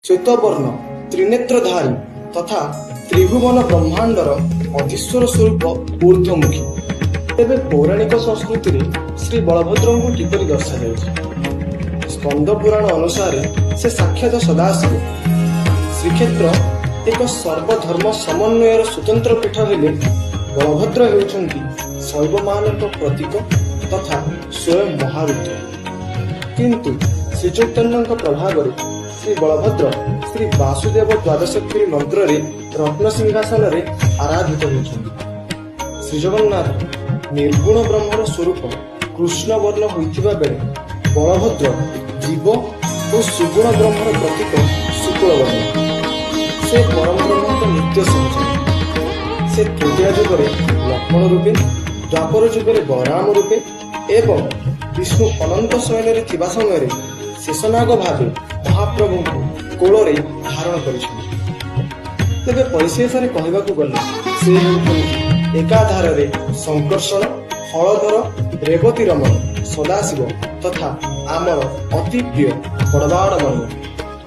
श्वेतवर्ण त्रिनेत्रधारी तथा त्रिभुवन ब्रह्मांडर अधीश्वर स्वरूप ऊर्ध्वमुखी। तेबे पौराणिक संस्कृति में श्री बलभद्र को किपरि दर्शाଯାଇଛି? स्कंद पुराण अनुसार से साक्षात सदाशिव। श्रीक्षेत्र एक सर्वधर्म समन्वयर स्वतंत्र पीठ हेले बलभद्र हेउछन्ति शैव मानक प्रतीक तथा स्वयं महारुद्र। किंतु श्री चैतन्य प्रभाव श्री बलभद्र श्री वासुदेव द्वादशोत्तरी मंत्र रे रत्न सिंहासन रे आराधित होइछन्ति। श्री जगन्नाथ निर्गुण ब्रह्मर स्वरूप कृष्ण वर्ण होइथिबा बेले बलभद्र जीव और सुगुण ब्रह्मर प्रतीक शुक्ल वर्ण। से परम ब्रह्म नित्य संचार। से तृतीय जुगरे लक्ष्मण रूपे, द्वापर जुगरे बलराम रूपे एवं विष्णु अनंत शयन थिबा समय शेषनाग भावे महाप्रभु कोଳରେ धारण କରିଛନ୍ତି। ତେବେ ପରିଶେଷରେ କହିବାକୁ ଗଲେ ସେ ହେଉଛନ୍ତି ଏକାଧାରରେ ଶଙ୍କର୍ଷଣ, ହଳଧର, ରେବତୀ ରମଣ, ସଦାଶିବ ତଥା ଆମର ଅତି ପ୍ରିୟ ବଡ଼ବାଡ଼ ମଣି।